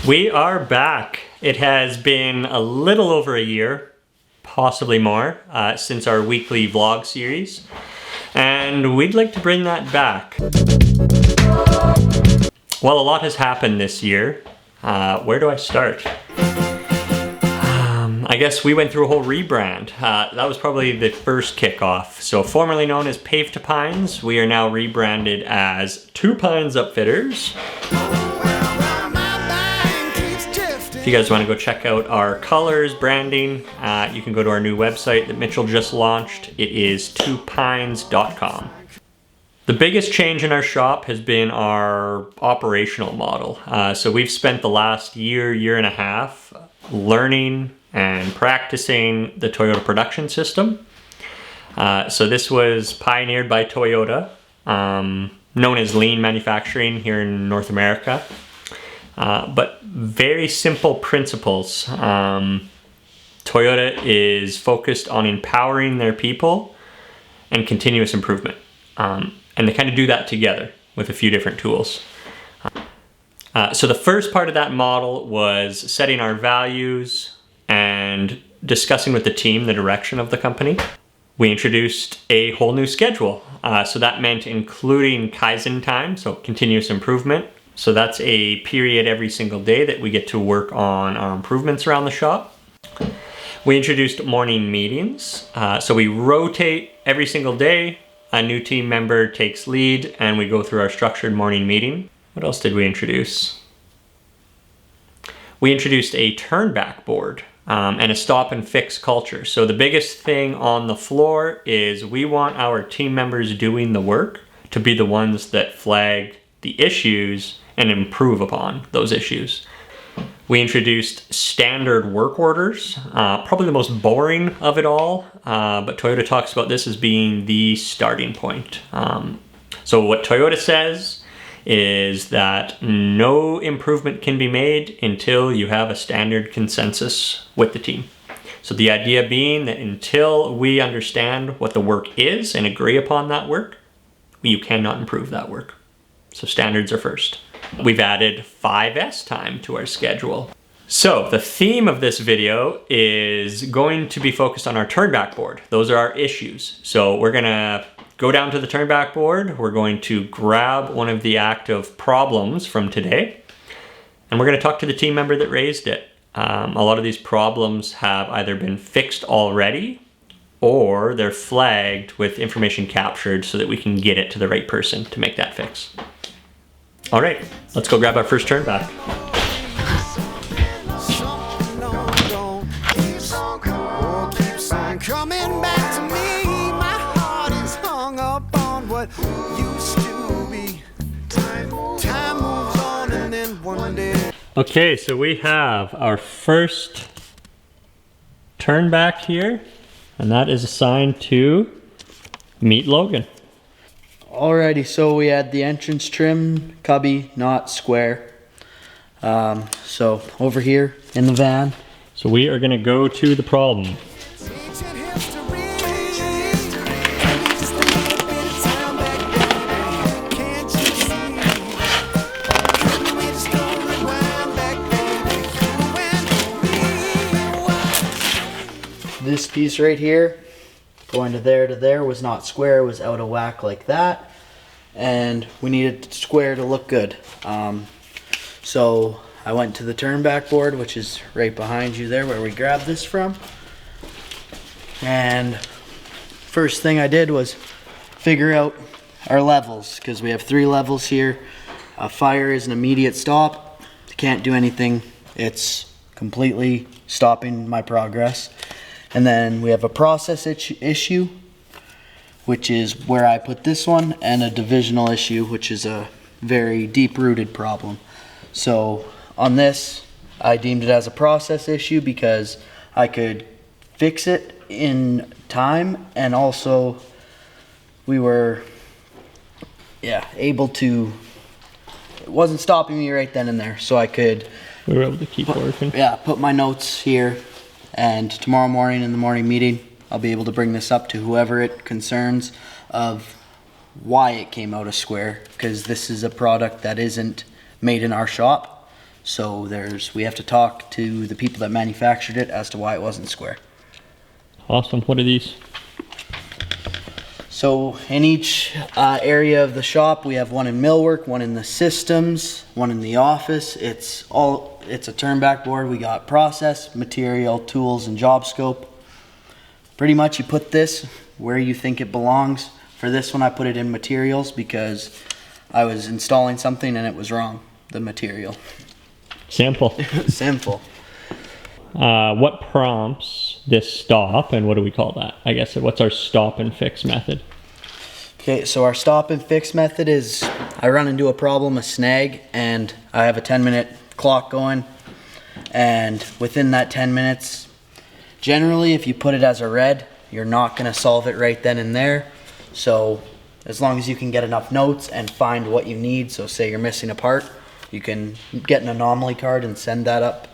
We are back. It has been a little over a year, possibly more, since our weekly vlog series, and we'd like to bring that back. Well, a lot has happened this year. Where do I start? I guess we went through a whole rebrand. That was probably the first kickoff. So formerly known as Pave to Pines, we are now rebranded as 2 Pines Upfitters. If you guys want to go check out our colors, branding, you can go to our new website that Mitchell just launched. It is 2pines.com. The biggest change in our shop has been our operational model. So we've spent the last year and a half learning and practicing the Toyota production system. So this was pioneered by Toyota, known as lean manufacturing here in North America. But very simple principles. Toyota is focused on empowering their people and continuous improvement. And they kind of do that together with a few different tools. So the first part of that model was setting our values and discussing with the team the direction of the company. We introduced a whole new schedule. So that meant including Kaizen time, so continuous improvement. So that's a period every single day that we get to work on our improvements around the shop. We introduced morning meetings. So we rotate every single day. A new team member takes lead and we go through our structured morning meeting. What else did we introduce? We introduced a turn back board and a stop and fix culture. So the biggest thing on the floor is we want our team members doing the work to be the ones that flag the issues and improve upon those issues. We introduced standard work orders, probably the most boring of it all, but Toyota talks about this as being the starting point. So what Toyota says is that no improvement can be made until you have a standard consensus with the team. So the idea being that until we understand what the work is and agree upon that work, you cannot improve that work. So standards are first. We've added 5S time to our schedule. So the theme of this video is going to be focused on our turnback board. Those are our issues. So we're gonna go down to the turnback board. We're going to grab one of the active problems from today, and we're gonna talk to the team member that raised it. A lot of these problems have either been fixed already or they're flagged with information captured so that we can get it to the right person to make that fix. All right, let's go grab our first turn back. Coming back to me, my heart is hung up on what used to be. Time moves on and then one day. Okay, so we have our first turn back here, and that is assigned to Meet Logan. Alrighty, so we had the entrance trim, cubby, not square. So over here in the van. So we are gonna go to the problem. This piece right here, going to there was not square, it was out of whack like that. And we needed square to look good. So I went to the turn back board, which is right behind you there where we grabbed this from. And first thing I did was figure out our levels, because we have 3 levels here. Fire is an immediate stop. Can't do anything. It's completely stopping my progress. And then we have a process issue, which is where I put this one, and a divisional issue, which is a very deep-rooted problem. So on this, I deemed it as a process issue because I could fix it in time, and also we were able to, it wasn't stopping me right then and there, so I could We were able to keep working. put my notes here, and tomorrow morning in the morning meeting I'll be able to bring this up to whoever it concerns of why it came out of square, because this is a product that isn't made in our shop. So we have to talk to the people that manufactured it as to why it wasn't square. Awesome. What are these? So in each area of the shop, we have one in millwork, one in the systems, one in the office. It's a turnback board. We got process, material, tools, and job scope. Pretty much you put this where you think it belongs. For this one, I put it in materials because I was installing something and it was wrong, the material. Simple. Simple. What prompts this stop, and what do we call that? I guess, what's our stop and fix method? Okay, so our stop and fix method is I run into a problem, a snag, and I have a 10-minute clock going. And within that 10 minutes, generally if you put it as a red, you're not going to solve it right then and there. So as long as you can get enough notes and find what you need, so say you're missing a part, you can get an anomaly card and send that up.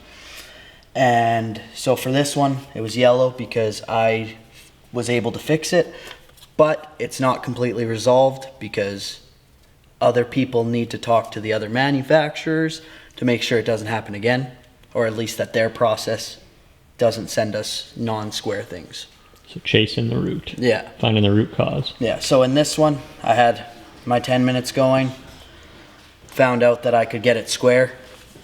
And so for this one, it was yellow because I was able to fix it, but it's not completely resolved because other people need to talk to the other manufacturers to make sure it doesn't happen again, or at least that their process doesn't send us non-square things. So chasing the root. Yeah. Finding the root cause. Yeah, so in this one, I had my 10 minutes going, found out that I could get it square,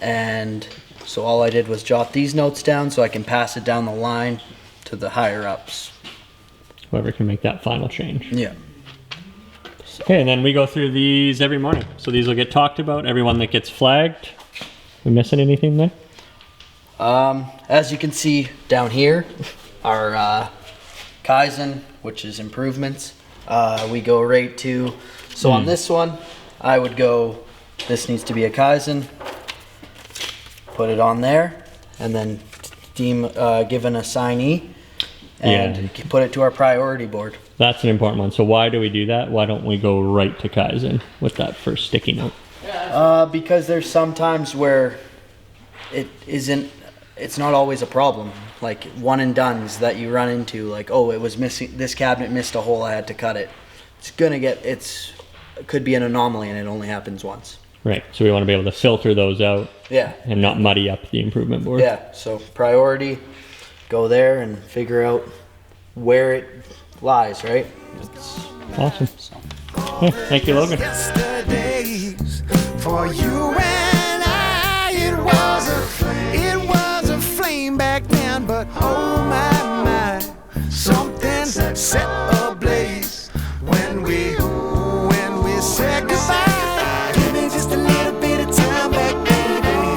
and so all I did was jot these notes down so I can pass it down the line to the higher ups. Whoever can make that final change. Yeah. Okay, and then we go through these every morning. So these will get talked about, everyone that gets flagged. We missing anything there? As you can see down here, our Kaizen, which is improvements, we go right to, so on this one, I would go, this needs to be a Kaizen, put it on there, and then give an assignee, and put it to our priority board. That's an important one. So why do we do that? Why don't we go right to Kaizen with that first sticky note? Because there's some times where it's not always a problem. Like one and dones that you run into, like, oh, it was missing, this cabinet missed a hole, I had to cut it. It could be an anomaly and it only happens once. Right, so we want to be able to filter those out. Yeah. And not muddy up the improvement board. Yeah, so priority, go there and figure out where it lies, right? Awesome. Yeah, thank you, Logan. Yesterdays for you and I, it was a flame back then, but oh my, something set ablaze when we said goodbye.